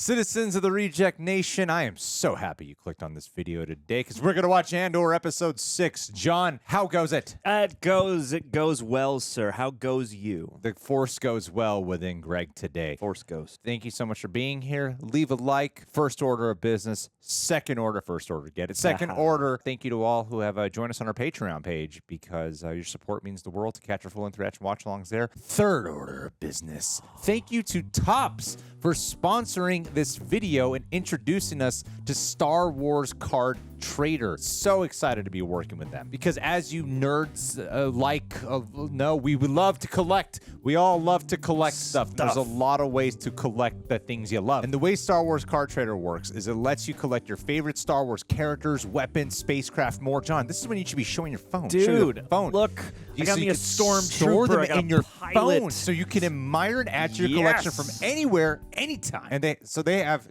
Citizens of the Reject Nation, I am so happy you clicked on this video today because we're going to watch Andor Episode 6. John, how goes it? It goes well, sir. How goes you? The Force goes well within Greg today. Force goes. Thank you so much for being here. Leave a like. First order of business. Second order, first order, get it. Second order, thank you to all who have joined us on our Patreon page because your support means the world to catch our full interaction watch-alongs there. Third order of business. Thank you to Topps for sponsoring this video and introducing us to Star Wars Card Trader. So excited to be working with them because as you nerds know, we would love to collect. We all love to collect stuff. There's a lot of ways to collect the things you love. And the way Star Wars Card Trader works is it lets you collect your favorite Star Wars characters, weapons, spacecraft, more. John, this is when you should be showing your phone. Dude, phone. Look, I got me a stormtrooper. Store them in your pilot. phone so you can admire and add to your collection from anywhere, anytime. And they have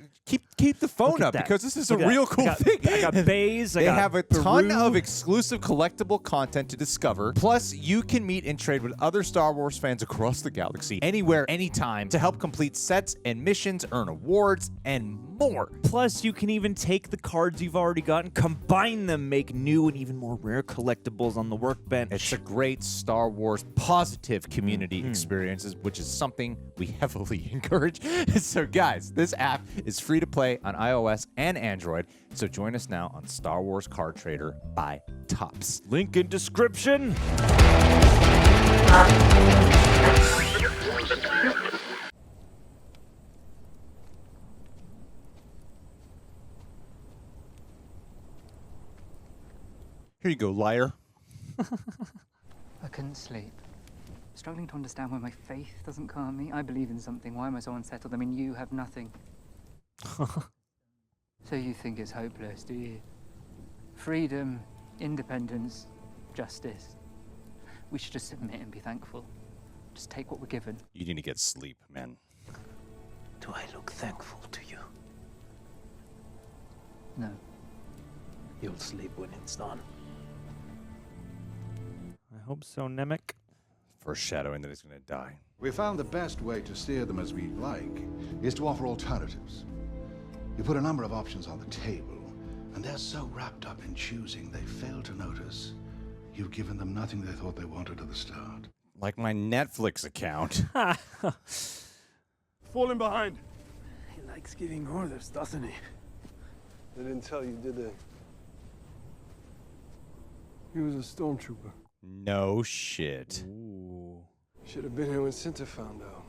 keep the phone up because this is a real cool thing. I got bays. They have a ton of exclusive collectible content to discover. Plus, you can meet and trade with other Star Wars fans across the galaxy, anywhere, anytime, to help complete sets and missions, earn awards, and more. Plus, you can even take the cards you've already got and combine them, make new and even more rare collectibles on the workbench. It's a great Star Wars positive community experiences, which is something we heavily encourage. So, guys, this app is free to play on iOS and Android. So join us now on Star Wars Card Trader by Topps. Link in description. Here you go, liar. I couldn't sleep. Struggling to understand why my faith doesn't calm me. I believe in something. Why am I so unsettled? I mean, you have nothing. So you think it's hopeless, do you? Freedom, independence, justice. We should just submit and be thankful. Just take what we're given. You need to get sleep, man. Do I look thankful to you? No. You'll sleep when it's done. I hope so, Nemec. Foreshadowing that he's going to die. We found the best way to steer them as we'd like is to offer alternatives. You put a number of options on the table, and they're so wrapped up in choosing, they fail to notice you've given them nothing they thought they wanted at the start. Like my Netflix account. Falling behind. He likes giving orders, doesn't he? They didn't tell you, did they? He was a stormtrooper. No shit. Ooh. Should have been here when Cinta found out.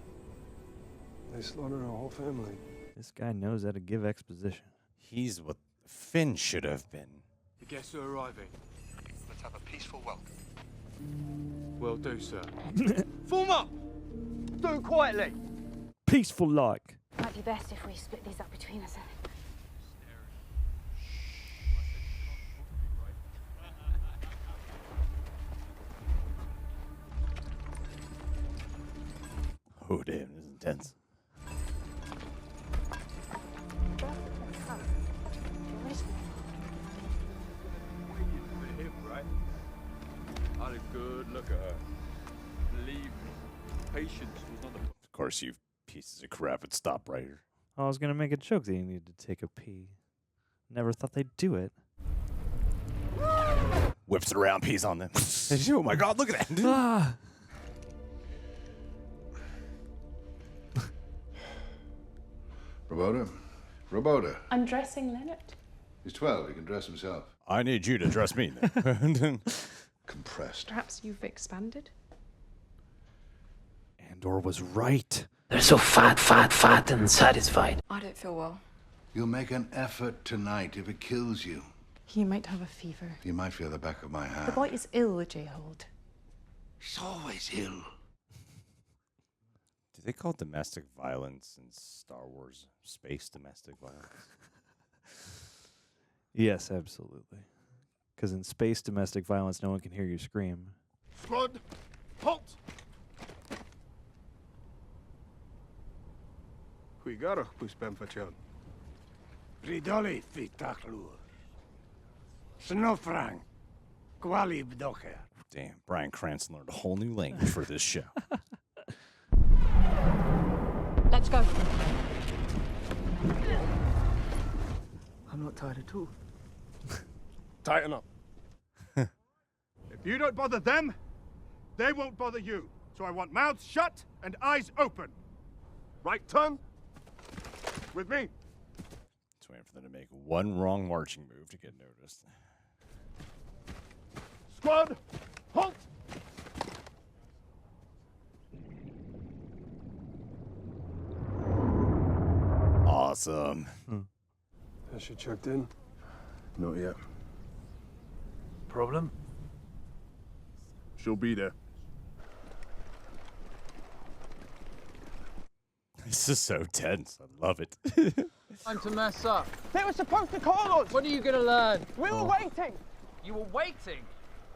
They slaughtered our whole family. This guy knows how to give exposition. He's what Finn should have been. The guests are arriving. Let's have a peaceful welcome. Will do, sir. Form up! Do it quietly! Peaceful like. Might be best if we split these up between us. Oh, damn, this is intense. I had a good look at her. Believe me, patience was not the... Of course, you pieces of crap would stop right here. I was gonna make a joke that you needed to take a pee. Never thought they'd do it. Whips it around, pees on them. Oh my god, look at that. Ah. Roboda. Undressing Leonard. He's 12, he can dress himself. I need you to dress me. Compressed. Perhaps you've expanded? Andor was right. They're so fat and satisfied. I don't feel well. You'll make an effort tonight. If it kills you, He might have a fever. you might feel the back of my hand. The boy is ill, J-Hold. He's always ill. Do they call domestic violence in Star Wars space domestic violence? Yes, absolutely. Because in space domestic violence, no one can hear you scream. Squad, halt! Huigaro, puspen facion. Ridoli fitaklur. Snowfrang. Quali bdocher. Damn, Bryan Cranston learned a whole new language for this show. Let's go. not tied at all. Tighten up. If you don't bother them, they won't bother you. So I want mouths shut and eyes open. Right turn. With me. Just waiting for them to make one wrong marching move to get noticed. Squad, halt! Awesome. Has she checked in? Not yet. Problem? She'll be there. This is so tense. I love it. Time to mess up. They were supposed to call us! When are you gonna learn? We were waiting! You were waiting?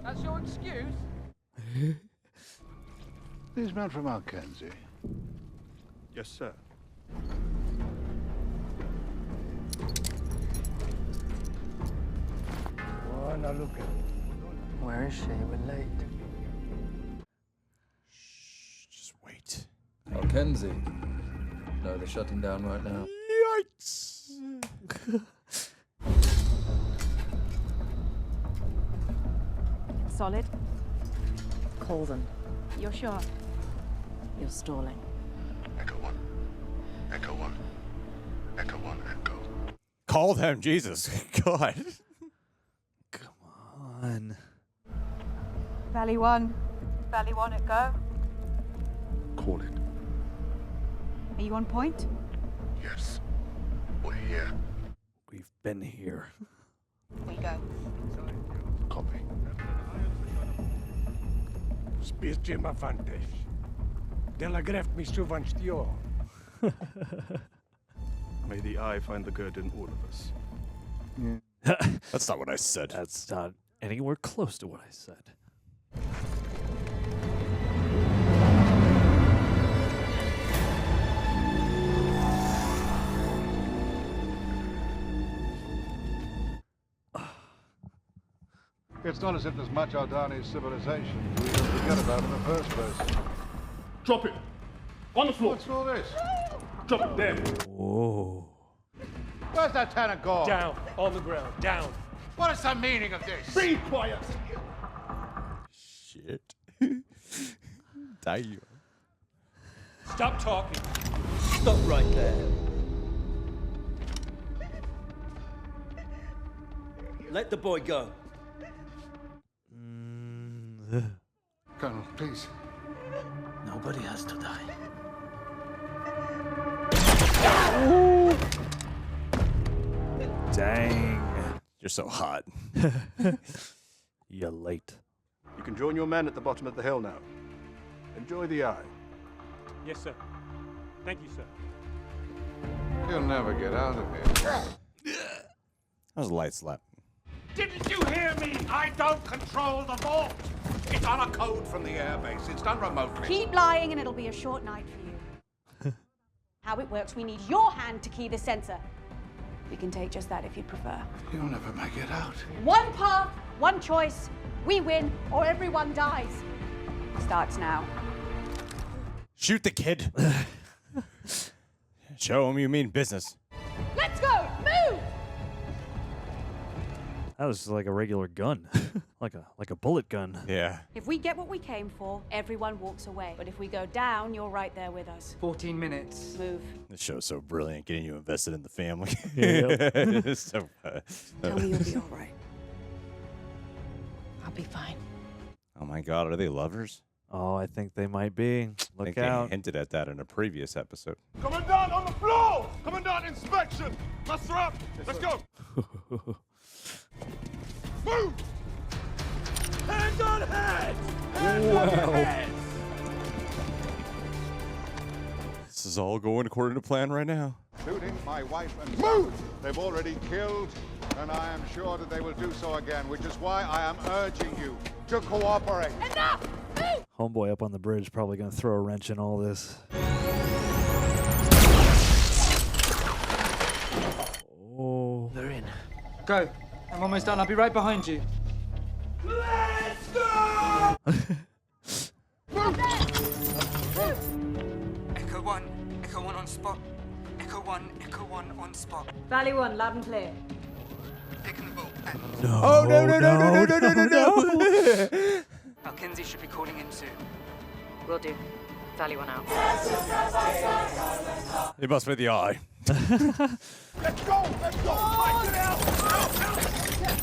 That's your excuse? These men from Mackenzie. Yes, sir. Now look at Where is she? We're late. Just wait. Mackenzie. No, they're shutting down right now. Yikes. Solid. Call them. You're sure? You're stalling. Echo 1. Echo 1. Echo 1. Echo. Call them, Jesus. God. Come on. Valley 1. Valley 1 at go. Call it. Are you on point? Yes. We're here. We've been here. We go. Copy. Spiercie ma fanteś. Telegraf mi suwan stio. May the eye find the good in all of us. That's not what I said. That's not anywhere close to what I said. It's not as if there's much Aldani's civilization to even forget about in the first place. Drop it! On the floor! What's all this? Drop it there! Whoa. Where's that tenant gone? Down, on the ground, down. What is the meaning of this? Be quiet! Shit. Die. Stop talking. Stop right there. Let the boy go. Colonel, please. Nobody has to die. Dang. You're so hot. You're late. You can join your men at the bottom of the hill now. Enjoy the eye. Yes, sir. Thank you, sir. You'll never get out of here. That was a light slap. Didn't you hear me? I don't control the vault. It's on a code from the airbase. It's done remotely. Keep lying and it'll be a short night for you. How it works, we need your hand to key the sensor. We can take just that if you prefer. You'll never make it out. One path, one choice. We win or everyone dies. Starts now. Shoot the kid. Show him you mean business. Let's go! Move! That was like a regular gun. like a bullet gun. Yeah. If we get what we came for, everyone walks away. But if we go down, you're right there with us. 14 minutes. Move. This show's so brilliant, getting you invested in the family. Yep. It's so, Tell me you'll be all right. I'll be fine. oh my God, are they lovers? Oh, I think they might be. I Look think out. they hinted at that in a previous episode. Commandant on the floor! Commandant inspection! Muster up! Let's go! Move! Hands on head! Hands on your head! This is all going according to plan right now. Shooting my wife and son. They've already killed, and I am sure that they will do so again, which is why I am urging you to cooperate. Enough! Move! Homeboy up on the bridge probably gonna throw a wrench in all this. Oh. They're in. Go. I'm almost done. I'll be right behind you. Let's go! Echo 1. Echo 1 on spot. Echo 1. Echo 1 on spot. Valley 1, loud and clear. No. Oh no no no no no no no no! Kinsey should be calling in soon. Will do. Tally one out. It must be the eye. Let's go! Let's go! Fight it out!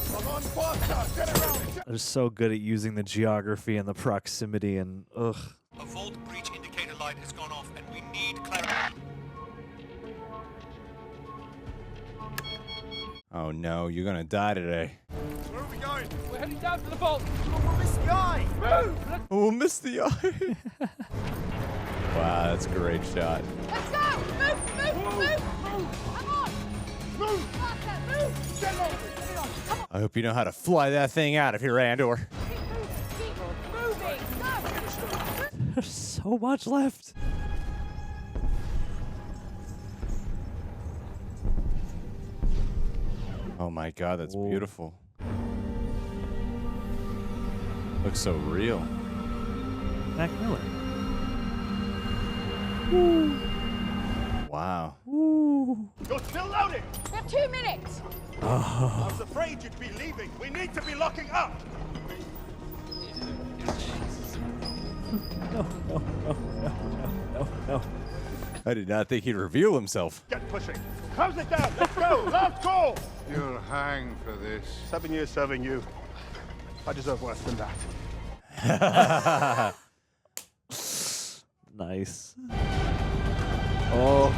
Come on, faster! Get around! They're so good at using the geography and the proximity and ugh. A vault breach indicator light has gone off and we need clarity. Oh no, you're gonna die today. Where are we going? We're heading down to the vault. We'll miss the eye. Move! We'll miss the eye. Wow, that's a great shot. Let's go! Move! Move! Move! Come on! Move! Faster! Move! Get on! Come on! I hope you know how to fly that thing out of here, Andor. Keep moving! Go! There's so much left. Oh my god, that's Whoa. beautiful. Looks so real. Mac Miller. Wow. Ooh. You're still loading! We have 2 minutes! I was afraid you'd be leaving. We need to be locking up! No. I did not think he'd reveal himself. Get pushing. Close it down. Let's go. Last call. You'll hang for this. 7 years serving you. I deserve worse than that. Nice. Oh.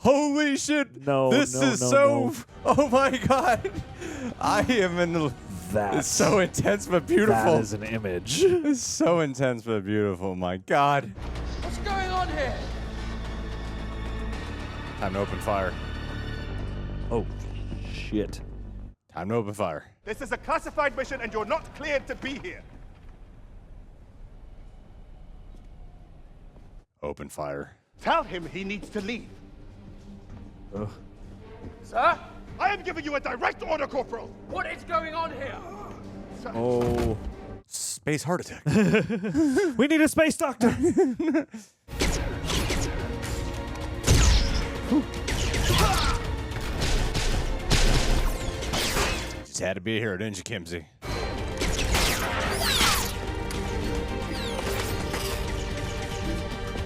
Holy shit! No, this no, is no, so. no. Oh my god! I am in. That's It's so intense but beautiful. That is an image. It's so intense but beautiful. My god! What's going on here? Time to open fire. Oh, shit. Time to open fire. This is a classified mission and you're not cleared to be here. Open fire. Tell him he needs to leave. Ugh. Sir? I am giving you a direct order, Corporal. What is going on here? Oh. Space heart attack. We need a space doctor. Just had to be here, didn't you, Kimsey?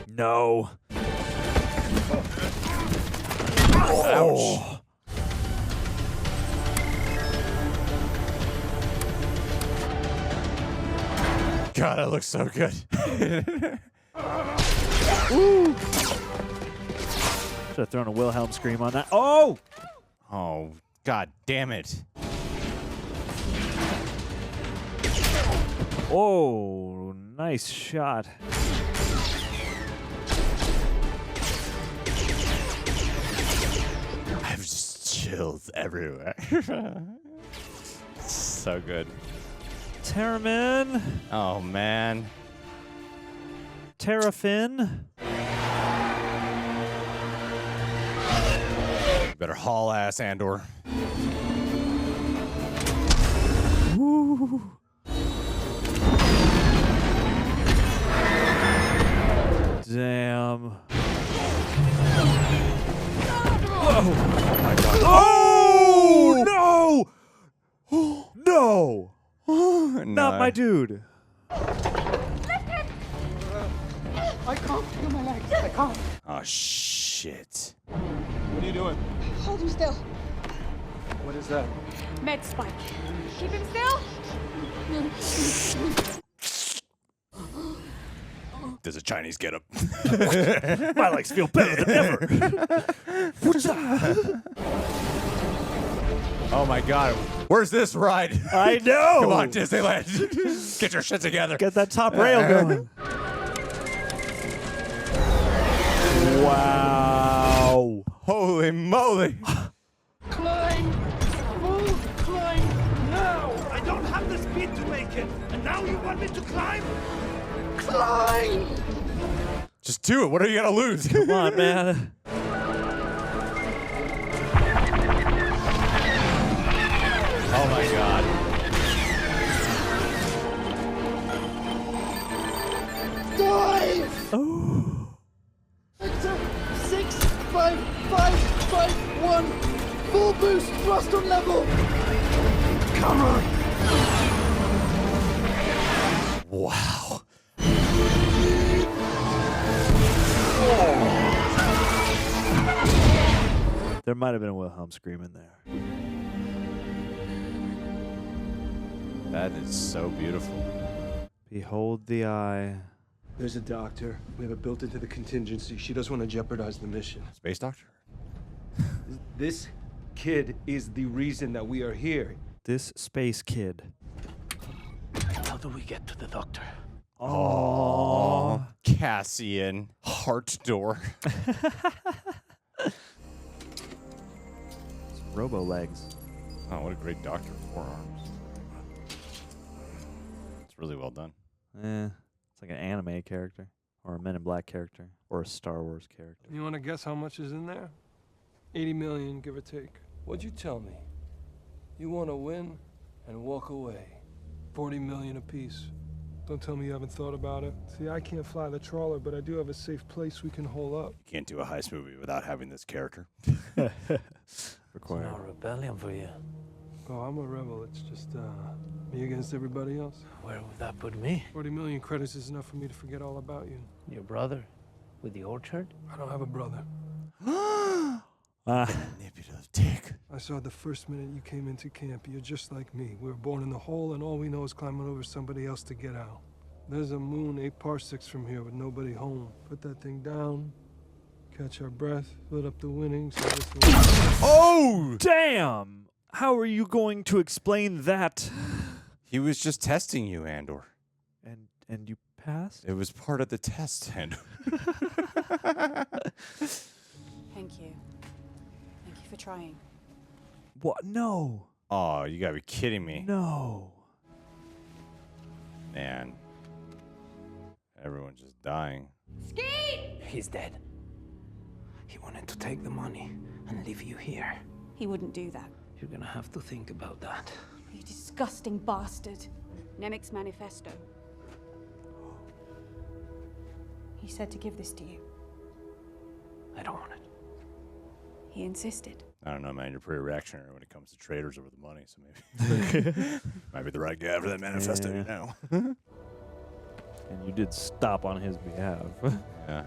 No. Ouch. God, that looks so good. Ooh. Should have thrown a Wilhelm scream on that. Oh! Oh, god damn it. Oh, nice shot. I have just chills everywhere. So good. Terramin. Oh, man. Terrafin. Better haul ass, Andor. Woo. Damn. Whoa. Oh, my God. Oh! No! No! No. Not my dude. I can't feel my legs. I can't. Oh, shit. What are you doing? Hold him still. What is that? Med spike. Keep him still. Does a Chinese get up? My legs feel better than ever. Oh my god. Where's this ride? I know. Come on, Disneyland. Get your shit together. Get that top rail going. Wow. Holy moly. Climb! Full climb now! I don't have the speed to make it! And now you want me to climb? Climb! Just do it. What are you going to lose? Come on, man. Oh my god. Dive! Oh. Victor, 6, 5, 5, 5, 1, Full boost, thrust on level! Cover! Wow. There might have been a Wilhelm scream in there. That is so beautiful. Behold the eye. There's a doctor. We have it built into the contingency. She doesn't want to jeopardize the mission. Space doctor? This kid is the reason that we are here. This space kid. How do we get to the doctor? Oh, Cassian. Heart door. Robo legs. Oh, what a great doctor. Forearms. It's really well done. It's like an anime character, or a Men in Black character, or a Star Wars character. You want to guess how much is in there? 80 million, give or take. What'd you tell me? You want to win and walk away. 40 million apiece. Don't tell me you haven't thought about it. See, I can't fly the trawler, but I do have a safe place we can hole up. You can't do a heist movie without having this character. Required. It's no rebellion for you. Oh, I'm a rebel. It's just me against everybody else. Where would that put me? 40 million credits is enough for me to forget all about you. Your brother? With the orchard? I don't have a brother. Manipulative dick. I saw the first minute you came into camp. You're just like me. We were born in the hole, and all we know is climbing over somebody else to get out. There's a moon 8 parsecs from here with nobody home. Put that thing down, catch our breath, split up the winnings. Oh! Damn! How are you going to explain that? He was just testing you, Andor. And you passed? It was part of the test, Andor. Thank you. Thank you for trying. What? No. Oh, you gotta be kidding me. No. Man. Everyone's just dying. Skeet! He's dead. He wanted to take the money and leave you here. He wouldn't do that. You're gonna have to think about that. You disgusting bastard. Nemec's manifesto. He said to give this to you. I don't want it. He insisted. I don't know, man. You're pretty reactionary when it comes to traders over the money, so maybe might be the right guy for that manifesto, you know. And you did stop on his behalf. Yeah.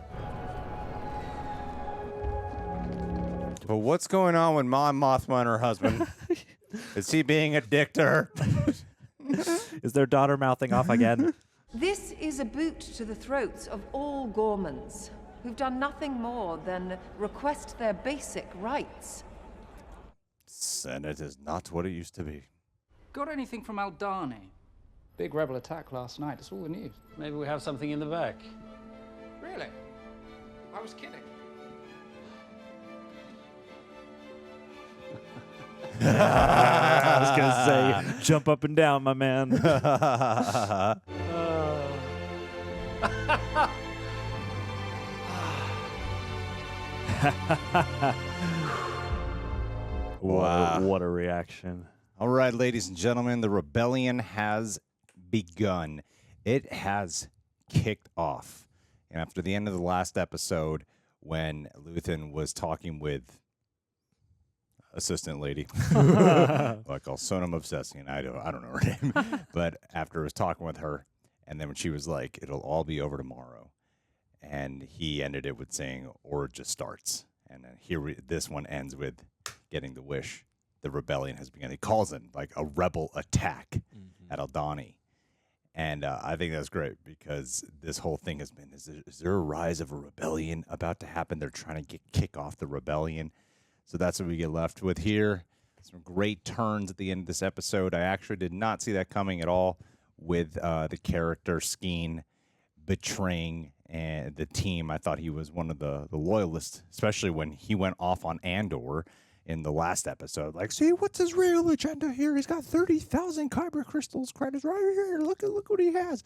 But what's going on with Mon Mothma and her husband? Is he being a dick to her? Is their daughter mouthing off again? This is a boot to the throats of all Gormans, who've done nothing more than request their basic rights. Senate is not what it used to be. Got anything from Aldani? Big rebel attack last night. It's all the news. Maybe we have something in the back. Really? I was kidding. I was gonna say, jump up and down, my man. Wow. What a reaction. All right, ladies and gentlemen, the rebellion has begun. It has kicked off. And after the end of the last episode, when Luthen was talking with assistant lady, like I'll Sonam Obsessian, I don't know her name, but after I was talking with her, and then when she was like, it'll all be over tomorrow, and he ended it with saying, or it just starts. And then this one ends with getting the wish. The rebellion has begun. He calls it like a rebel attack at Aldani. And I think that's great because this whole thing has been, is there a rise of a rebellion about to happen? They're trying to kick off the rebellion. So that's what we get left with here. Some great turns at the end of this episode. I actually did not see that coming at all with the character Skeen betraying the team. I thought he was one of the loyalists, especially when he went off on Andor in the last episode. Like, see, what's his real agenda here? He's got 30,000 kyber crystals credits right here. Look what he has.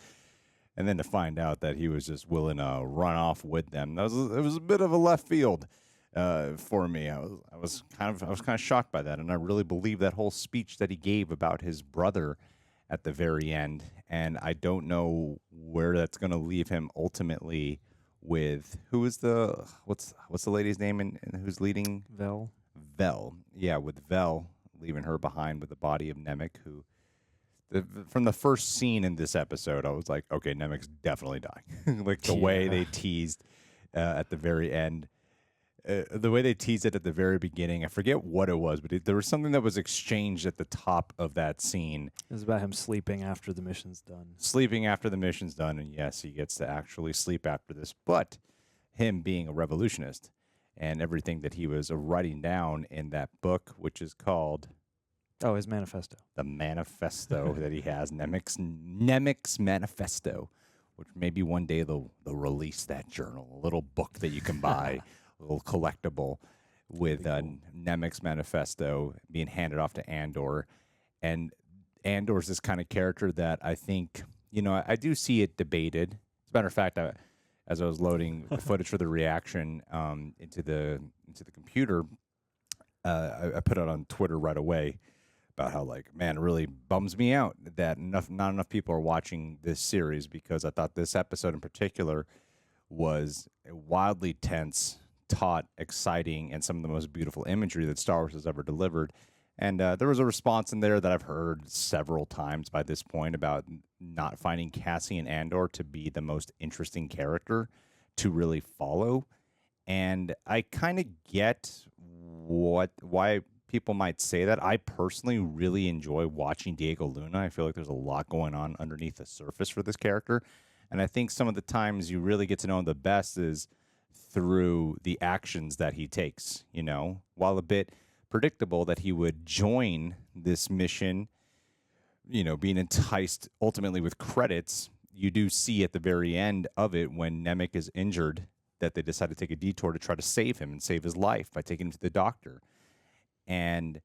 And then to find out that he was just willing to run off with them, it was a bit of a left field for me. I was kind of shocked by that, and I really believe that whole speech that he gave about his brother at the very end. And I don't know where that's going to leave him ultimately with what's the lady's name and who's leading? Vel. Yeah, with Vel leaving her behind with the body of Nemec, who, from the first scene in this episode, I was like, okay, Nemec's definitely dying. Like the way they teased at the very end. The way they teased it at the very beginning, I forget what it was, but there was something that was exchanged at the top of that scene. It was about him sleeping after the mission's done. Sleeping after the mission's done, and yes, he gets to actually sleep after this. But him being a revolutionist and everything that he was writing down in that book, which is called... Oh, his manifesto. The manifesto that he has, Nemec's Manifesto, which maybe one day they'll release that journal, a little book that you can buy. A little collectible with Nemec's Manifesto being handed off to Andor. And Andor's this kind of character that I think, I do see it debated. As a matter of fact, as I was loading the footage for the reaction into the computer, I put it on Twitter right away about how, like, man, it really bums me out that not enough people are watching this series, because I thought this episode in particular was wildly tense, taut, exciting, and some of the most beautiful imagery that Star Wars has ever delivered. And there was a response in there that I've heard several times by this point about not finding Cassian Andor to be the most interesting character to really follow. And I kind of get why people might say that. I personally really enjoy watching Diego Luna. I feel like there's a lot going on underneath the surface for this character. And I think some of the times you really get to know him the best is through the actions that he takes, while a bit predictable that he would join this mission, being enticed ultimately with credits. You do see at the very end of it, when Nemec is injured, that they decide to take a detour to try to save him and save his life by taking him to the doctor. And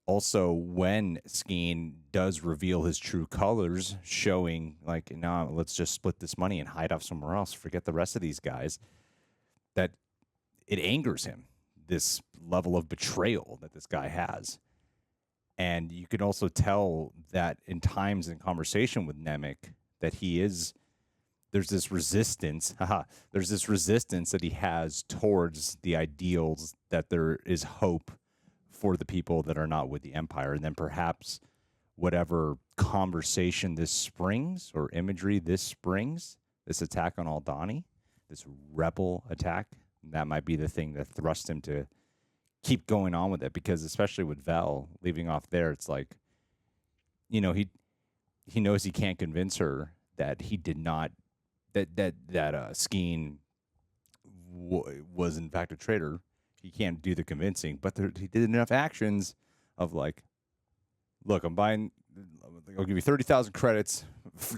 also when Skeen does reveal his true colors, showing like, no, let's just split this money and hide off somewhere else, forget the rest of these guys, that it angers him, this level of betrayal that this guy has. And you can also tell that in times in conversation with Nemec that there's this resistance that he has towards the ideals, that there is hope for the people that are not with the Empire. And then perhaps whatever conversation this springs, or imagery this springs, this attack on Aldhani, this rebel attack, that might be the thing that thrusts him to keep going on with it. Because especially with Vel leaving off there, it's like, he knows he can't convince her that he did not, that Skeen was in fact a traitor. He can't do the convincing, but he did enough actions of like, look, I'll give you 30,000 credits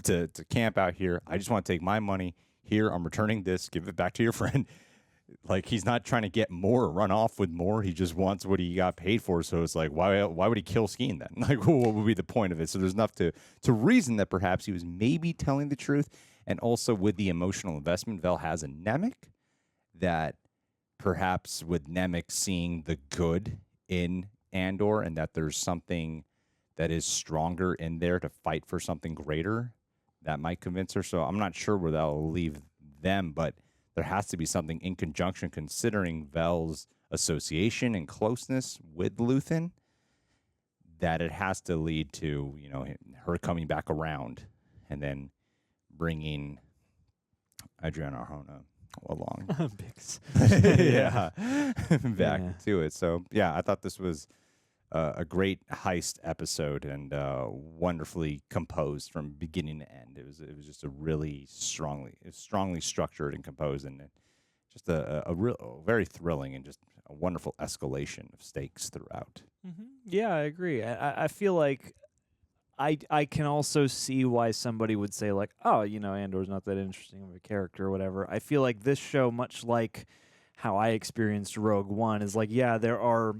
to camp out here. I just want to take my money. Here, I'm returning this. Give it back to your friend. Like, he's not trying to get more or run off with more. He just wants what he got paid for. So it's like, why would he kill Skeen then? Like, what would be the point of it? So there's enough to reason that perhaps he was maybe telling the truth. And also with the emotional investment Vel has in Nemec, that perhaps with Nemec seeing the good in Andor, and that there's something that is stronger in there to fight for something greater, that might convince her. So I'm not sure where that will leave them, but there has to be something in conjunction, considering Vel's association and closeness with Luthen, that it has to lead to, her coming back around and then bringing Adriana Arjona along. Back to it. So, yeah, I thought this was a great heist episode, and wonderfully composed from beginning to end. It was just a really strongly structured and composed, and just a very thrilling and just a wonderful escalation of stakes throughout. Mm-hmm. Yeah, I agree. I feel like I can also see why somebody would say, like, oh, Andor's not that interesting of a character or whatever. I feel like this show, much like how I experienced Rogue One, is like, yeah, there are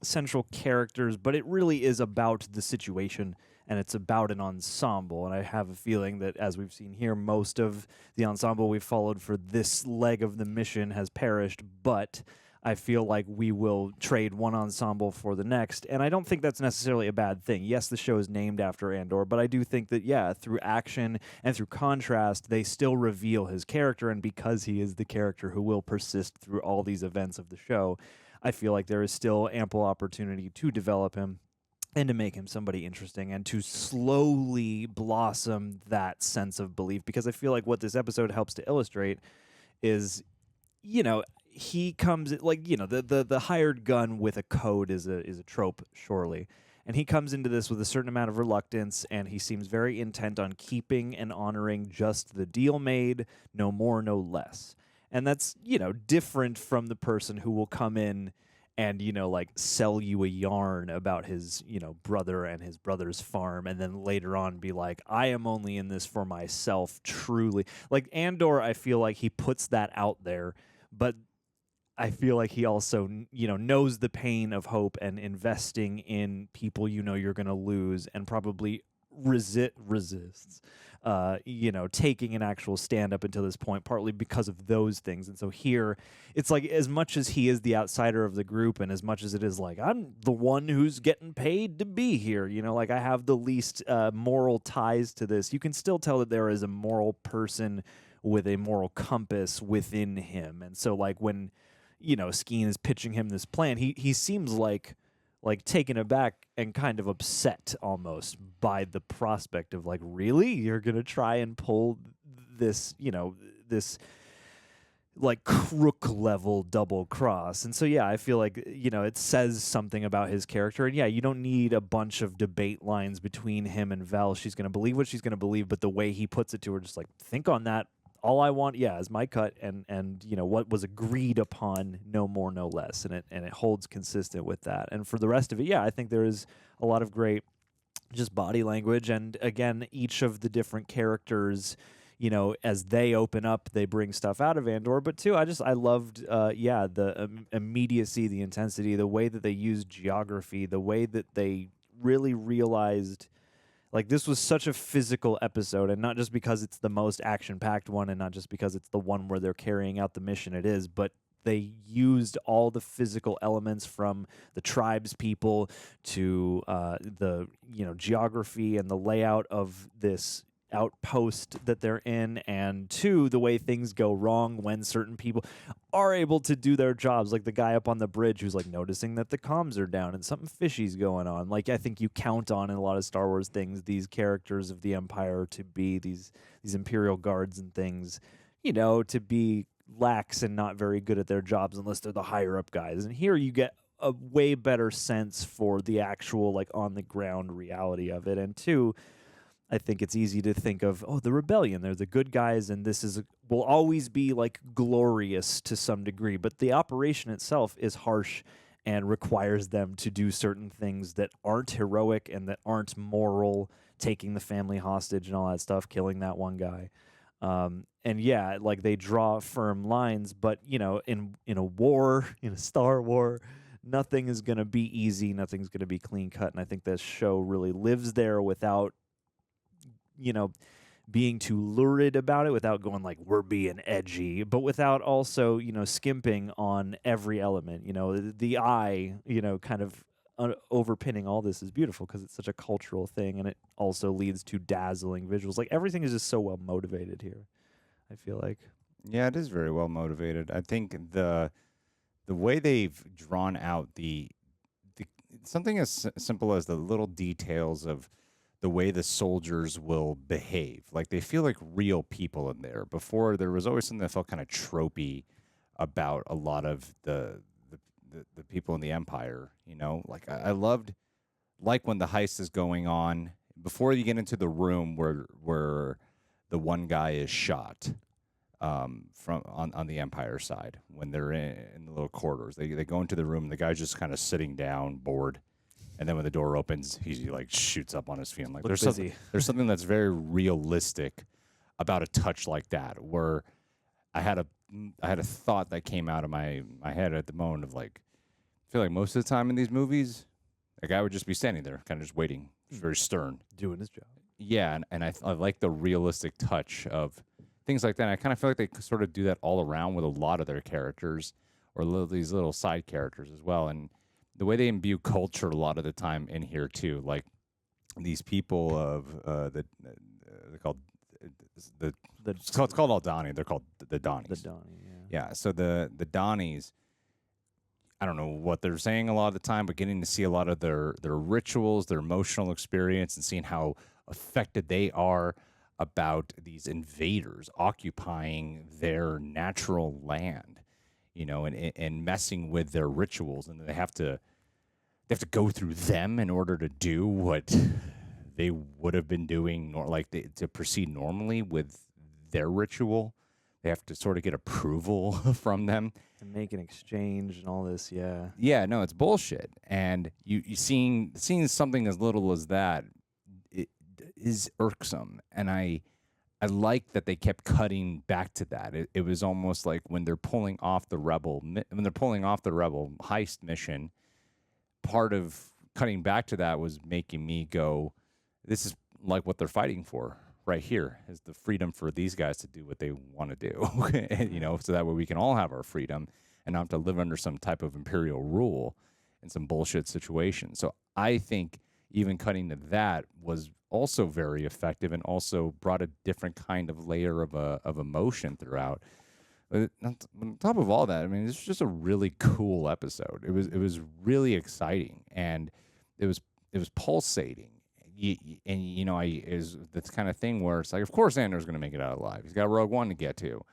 central characters, but it really is about the situation, and it's about an ensemble. And I have a feeling that, as we've seen here, most of the ensemble we've followed for this leg of the mission has perished, but I feel like we will trade one ensemble for the next, and I don't think that's necessarily a bad thing. Yes, the show is named after Andor, but I do think that, yeah, through action and through contrast, they still reveal his character, and because he is the character who will persist through all these events of the show, I feel like there is still ample opportunity to develop him and to make him somebody interesting and to slowly blossom that sense of belief. Because I feel like what this episode helps to illustrate is, he comes like, the hired gun with a code is a trope, surely. And he comes into this with a certain amount of reluctance, and he seems very intent on keeping and honoring just the deal made, no more, no less. And that's, different from the person who will come in and, like sell you a yarn about his, brother and his brother's farm, and then later on be like, I am only in this for myself, truly. Like Andor, I feel like he puts that out there, but I feel like he also, knows the pain of hope and investing in people you're going to lose, and probably resists, taking an actual stand up until this point, partly because of those things. And so here, it's like, as much as he is the outsider of the group, and as much as it is like, I'm the one who's getting paid to be here, like I have the least moral ties to this, you can still tell that there is a moral person with a moral compass within him. And so like when Skeen is pitching him this plan, he seems like taken aback and kind of upset almost by the prospect of like, really, you're gonna try and pull this this like crook level double cross. And so I feel like it says something about his character. And you don't need a bunch of debate lines between him and Vel. She's gonna believe what she's gonna believe, but the way he puts it to her, just like, think on that. All I want, is my cut, and what was agreed upon, no more, no less, and it holds consistent with that. And for the rest of it, I think there is a lot of great just body language, and again, each of the different characters, as they open up, they bring stuff out of Andor. But too, I loved, the immediacy, the intensity, the way that they used geography, the way that they really realized. Like, this was such a physical episode, and not just because it's the most action-packed one, and not just because it's the one where they're carrying out the mission it is, but they used all the physical elements, from the tribes people to the geography and the layout of this outpost that they're in, and to the way things go wrong when certain people are able to do their jobs, like the guy up on the bridge who's like noticing that the comms are down and something fishy's going on. Like, I think you count on in a lot of Star Wars things these characters of the Empire to be these Imperial guards and things, to be lax and not very good at their jobs unless they're the higher up guys. And here you get a way better sense for the actual like on the ground reality of it. And two, I think it's easy to think of, the rebellion, they're the good guys, and this will always be like glorious to some degree. But the operation itself is harsh and requires them to do certain things that aren't heroic and that aren't moral, taking the family hostage and all that stuff, killing that one guy. And like they draw firm lines, but in a war, in a Star War, nothing is going to be easy, nothing's going to be clean cut. And I think this show really lives there without being too lurid about it, without going like, we're being edgy, but without also, skimping on every element. The eye, kind of overpinning all this is beautiful because it's such a cultural thing, and it also leads to dazzling visuals. Like, everything is just so well motivated here, I feel like. Yeah, it is very well motivated. I think the way they've drawn out the something as simple as the little details of the way the soldiers will behave. Like, they feel like real people in there. Before, there was always something that felt kind of tropey about a lot of the people in the Empire, Like, I loved, like, when the heist is going on, before you get into the room where the one guy is shot, from on the Empire side, when they're in the little corridors. They go into the room, and the guy's just kind of sitting down, bored. And then when the door opens, he like shoots up on his feet. Like, there's something that's very realistic about a touch like that, where I had a thought that came out of my head at the moment of like, I feel like most of the time in these movies, a guy would just be standing there, kind of just waiting, very stern, doing his job. Yeah, and I like the realistic touch of things like that. And I kind of feel like they sort of do that all around with a lot of their characters, or these little side characters as well. And the way they imbue culture a lot of the time in here too, like these people of they're called it's called Aldani. They're called the Donnies. The Donnie, Yeah. So the Donnies, I don't know what they're saying a lot of the time, but getting to see a lot of their rituals, their emotional experience, and seeing how affected they are about these invaders occupying their natural land, you know, and messing with their rituals, and they have to go through them in order to do what they would have been doing, to proceed normally with their ritual. They have to sort of get approval from them. And make an exchange and all this, yeah. Yeah, no, it's bullshit. And you seeing something as little as that, it is irksome. And I like that they kept cutting back to that. It was almost like when they're pulling off the rebel heist mission, part of cutting back to that was making me go, this is like what they're fighting for right here, is the freedom for these guys to do what they want to do. And, you know, so that way we can all have our freedom and not have to live under some type of imperial rule in some bullshit situation. So I think even cutting to that was also very effective and also brought a different kind of layer of emotion throughout. But on top of all that, I mean, it's just a really cool episode. It was really exciting, and it was pulsating. And you know, that's kind of thing where it's like, of course Andor's going to make it out alive. He's got Rogue One to get to.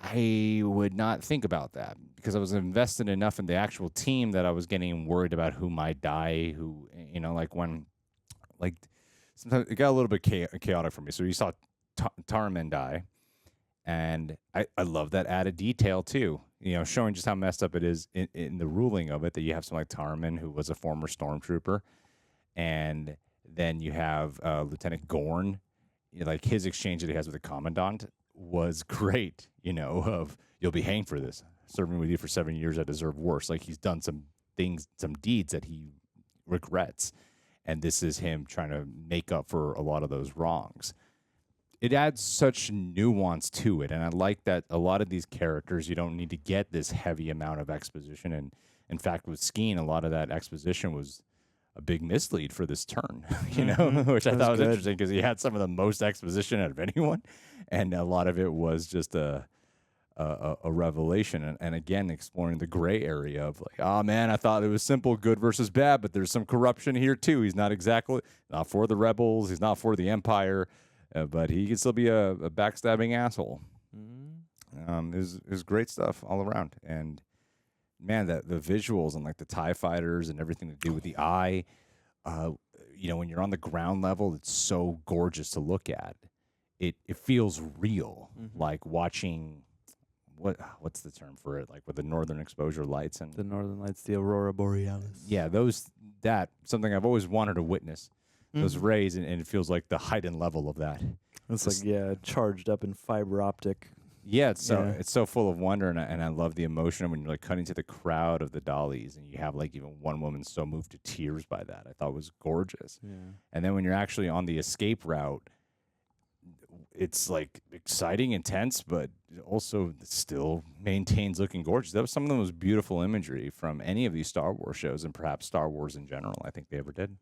I would not think about that because I was invested enough in the actual team that I was getting worried about who might die. Who, you know, sometimes it got a little bit chaotic for me. So you saw Taramyn die, and I love that added detail too. You know, showing just how messed up it is in the ruling of it, that you have someone like Taramyn, who was a former stormtrooper, and then you have Lieutenant Gorn. You know, like his exchange that he has with the Commandant was great. You know, of you'll be hanged for this. Serving with you for 7 years, I deserve worse. Like he's done some things, some deeds that he regrets, and this is him trying to make up for a lot of those wrongs. It adds such nuance to it, and I like that a lot of these characters, you don't need to get this heavy amount of exposition. And in fact, with Skeen, a lot of that exposition was a big mislead for this turn, you know, which I thought was interesting because he had some of the most exposition out of anyone, and a lot of it was just a revelation. And again, exploring the gray area of like, oh man, I thought it was simple good versus bad, but there's some corruption here too. He's not for the rebels, he's not for the Empire, but he can still be a backstabbing asshole. It was great stuff all around. And man, the visuals and like the TIE fighters and everything to do with the eye, you know, when you're on the ground level, it's so gorgeous to look at. It feels real, like watching, what's the term for it? Like with the northern exposure lights and the northern lights, the aurora borealis. Yeah, something I've always wanted to witness. Those rays, and it feels like the height and level of that. It's like charged up in fiber optic. Yeah, it's so full of wonder, and I love the emotion when you're like cutting to the crowd of the dollies, and you have like even one woman so moved to tears by that. I thought it was gorgeous. Yeah. And then when you're actually on the escape route, it's like exciting, intense, but also still maintains looking gorgeous. That was some of the most beautiful imagery from any of these Star Wars shows, and perhaps Star Wars in general, I think they ever did.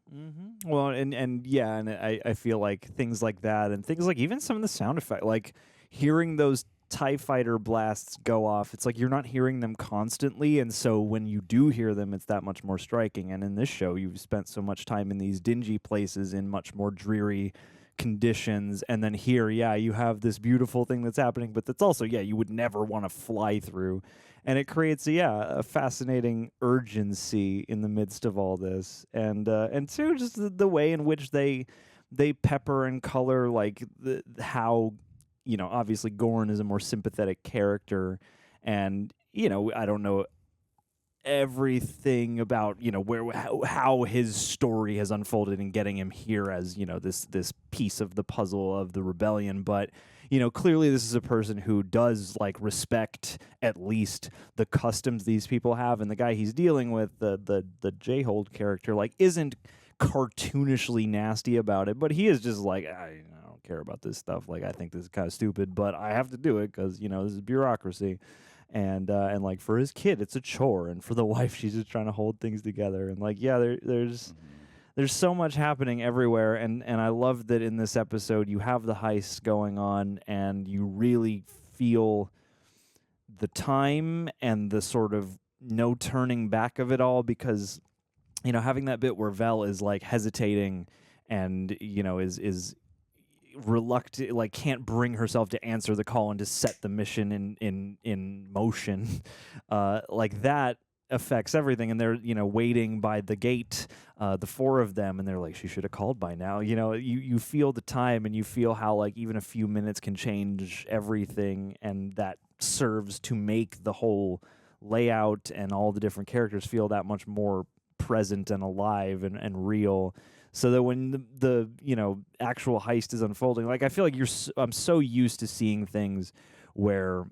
Well, and I feel like things like that, and things like even some of the sound effects, like hearing those TIE fighter blasts go off, it's like you're not hearing them constantly, and so when you do hear them, it's that much more striking. And in this show, you've spent so much time in these dingy places in much more dreary conditions, and then here, you have this beautiful thing that's happening, but that's also, you would never want to fly through. And it creates, a fascinating urgency in the midst of all this. And two, just the way in which they pepper and color, like, how, obviously Gorn is a more sympathetic character, and, I don't know everything about how his story has unfolded in getting him here as this piece of the puzzle of the rebellion, but clearly this is a person who does like respect at least the customs these people have, and the guy he's dealing with, the J-Hold character, like isn't cartoonishly nasty about it, but he is just like, I don't care about this stuff, like I think this is kind of stupid, but I have to do it because this is bureaucracy. And like for his kid, it's a chore, and for the wife, she's just trying to hold things together. And like, there's so much happening everywhere, and I love that in this episode you have the heist going on, and you really feel the time and the sort of no turning back of it all, because having that bit where Vel is like hesitating and is reluctant, like can't bring herself to answer the call and to set the mission in motion, like that affects everything. And they're waiting by the gate, the four of them, and they're like, she should have called by now. You feel the time, and you feel how like even a few minutes can change everything, and that serves to make the whole layout and all the different characters feel that much more present and alive and real. So that when the actual heist is unfolding, like I feel like I'm so used to seeing things where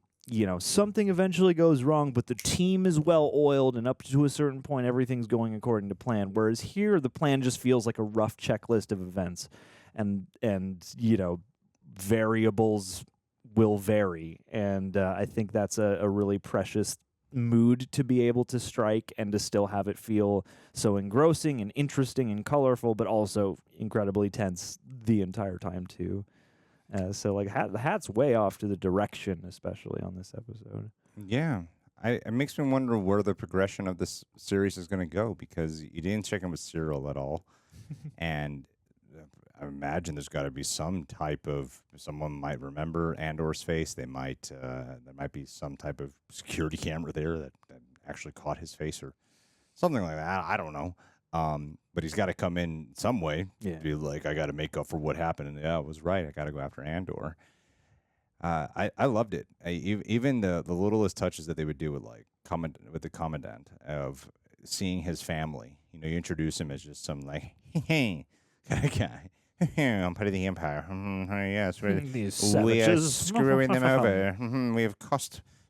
something eventually goes wrong, but the team is well oiled, and up to a certain point everything's going according to plan. Whereas here the plan just feels like a rough checklist of events, and variables will vary, and I think that's a really precious mood to be able to strike, and to still have it feel so engrossing and interesting and colorful, but also incredibly tense the entire time too. So like the hat's way off to the direction, especially on this episode. Yeah. It makes me wonder where the progression of this series is going to go, because you didn't check in with Cyril at all. And I imagine there's got to be some type of, someone might remember Andor's face. There might be some type of security camera there that actually caught his face or something like that. I don't know. But he's got to come in some way. Yeah. Be like, I got to make up for what happened. And yeah, it was right. I got to go after Andor. I loved it. Even the littlest touches that they would do with with the commandant, of seeing his family. You introduce him as just some like, hey, kind of guy. I'm part of the Empire. Yes, we are screwing them over. We have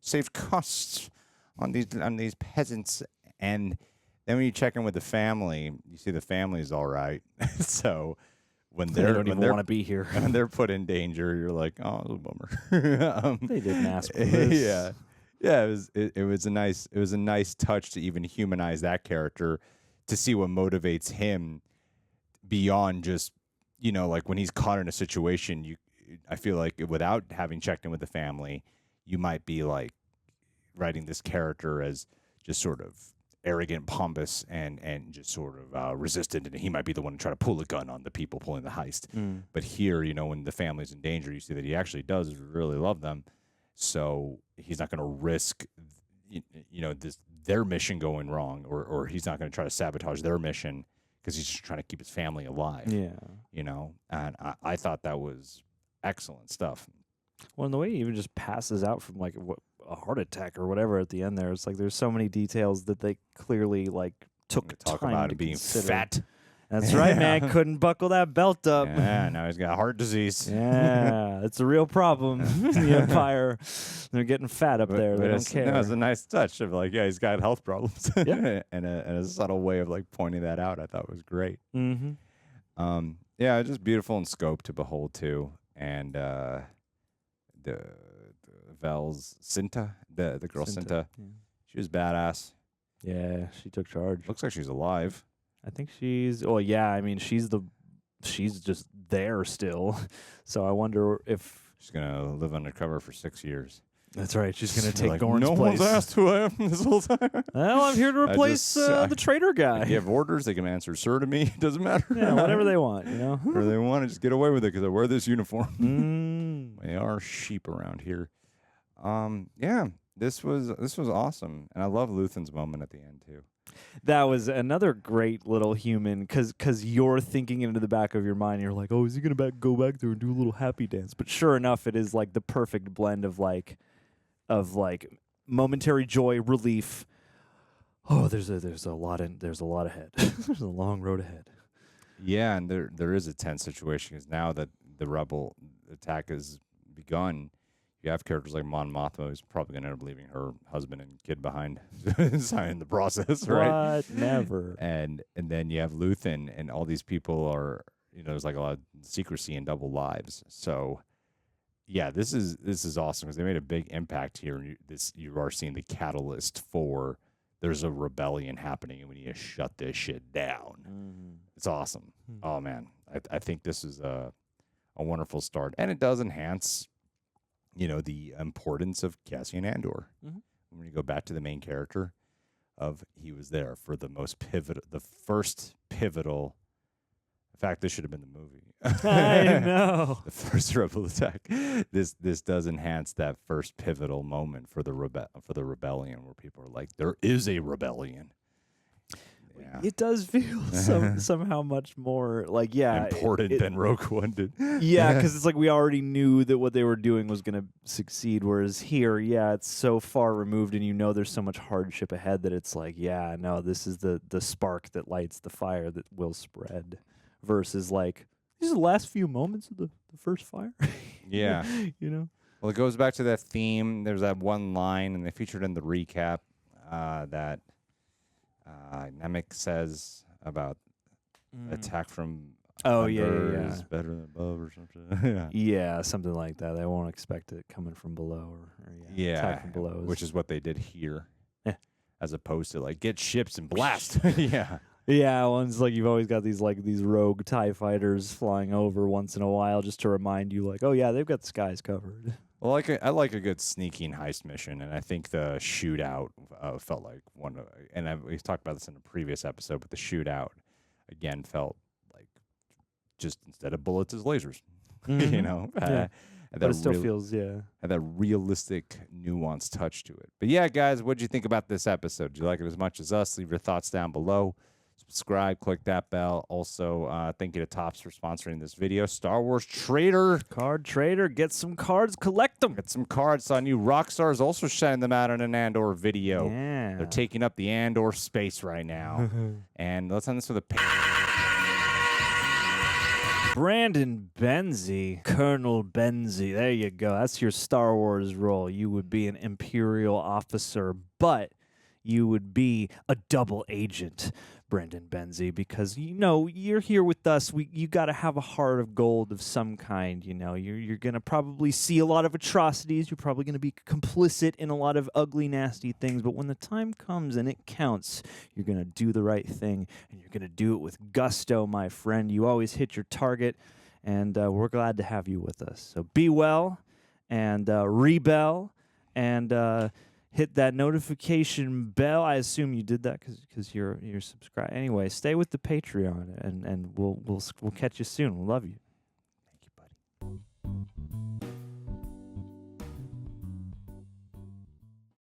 saved costs on these peasants. And then when you check in with the family, you see the family's all right. So when they don't even want to be here, when they're put in danger, you're like, oh, it was a bummer. They didn't ask for this. Yeah. It was a nice touch to even humanize that character, to see what motivates him beyond just, like when he's caught in a situation. I feel like without having checked in with the family, you might be like writing this character as just sort of arrogant, pompous, and just sort of resistant, and he might be the one to try to pull a gun on the people pulling the heist. But here, when the family's in danger, you see that he actually does really love them, so he's not going to risk, their mission going wrong, or he's not going to try to sabotage their mission, because he's just trying to keep his family alive. Yeah. And I thought that was excellent stuff. Well, and the way he even just passes out from like a heart attack or whatever at the end there, it's like there's so many details that they clearly like took talk time about to him being consider. fat. That's right, man. Couldn't buckle that belt up. Yeah, now he's got heart disease. Yeah, it's a real problem in the Empire. They're getting fat up there. They don't care. No, it's a nice touch of like, yeah, he's got health problems. Yeah. and a subtle way of like pointing that out, I thought was great. Mm-hmm. Yeah, just beautiful in scope to behold too. And the Vel's Cinta, the girl Cinta, yeah. she was badass. Yeah, she took charge. Looks like she's alive. I think she's. Oh yeah, I mean she's just there still. So I wonder if she's gonna live undercover for 6 years. That's right. She's gonna take like, Dorn's no place. one's asked who I am this whole time. Well, I'm here to replace the traitor guy. They have orders. They can answer sir to me. It doesn't matter. Yeah, whatever they want, Or they want to just get away with it because I wear this uniform. They are sheep around here. Yeah, this was awesome, and I love Luthen's moment at the end too. That was another great little human, because you're thinking into the back of your mind, you're like, oh, is he gonna go back there and do a little happy dance? But sure enough, it is like the perfect blend of momentary joy, relief. Oh, there's a lot ahead. There's a long road ahead. Yeah, and there is a tense situation because now that the rebel attack has begun, you have characters like Mon Mothma, who's probably going to end up leaving her husband and kid behind in the process, right? What? Never. And then you have Luthen, and all these people are, there's like a lot of secrecy and double lives. So, yeah, this is awesome because they made a big impact here. And you are seeing the catalyst for there's a rebellion happening, and we need to shut this shit down. It's awesome. Oh man, I think this is a wonderful start, and it does enhance, the importance of Cassian Andor. When you go back to the main character, of he was there for the first pivotal. In fact, this should have been the movie. I know. The first rebel attack. This does enhance that first pivotal moment for the rebellion, where people are like, there is a rebellion. Yeah. It does feel somehow much more like important than Rogue One did. Yeah, because it's like we already knew that what they were doing was going to succeed, whereas here, it's so far removed, and there's so much hardship ahead that it's like, no, this is the spark that lights the fire that will spread, versus like these are the last few moments of the first fire. Yeah, Well, it goes back to that theme. There's that one line, and they featured in the recap that. Nemec says about attack from under is better than above or something. Yeah, something like that. They won't expect it coming from below or attack from below. Which is what they did here, as opposed to like get ships and blast. Yeah. Yeah, one's like you've always got these rogue TIE fighters flying over once in a while just to remind you like, oh yeah, they've got the skies covered. Well, I like a good sneaking heist mission, and I think the shootout felt like one of, and we talked about this in a previous episode, but the shootout again felt like just instead of bullets is lasers, Yeah. But it still feels had that realistic, nuanced touch to it. But yeah, guys, what did you think about this episode? Did you like it as much as us? Leave your thoughts down below. Subscribe, click that bell. Also, thank you to Topps for sponsoring this video. Star Wars Trader. Card Trader. Get some cards. Collect them. Get some cards. Saw new Rockstar is also shining them out in an Andor video. Yeah. They're taking up the Andor space right now. And let's end this with a... Brandon Benzie. Colonel Benzie. There you go. That's your Star Wars role. You would be an Imperial officer, but you would be a double agent. Brendan Benzie, because you're here with us. You got to have a heart of gold of some kind. You're gonna probably see a lot of atrocities. You're probably gonna be complicit in a lot of ugly, nasty things. But when the time comes and it counts, you're gonna do the right thing, and you're gonna do it with gusto, my friend. You always hit your target, and we're glad to have you with us. So be well, and rebel, and. Hit that notification bell. I assume you did that because you're subscribed. Anyway, stay with the Patreon, and we'll catch you soon. We love you. Thank you, buddy.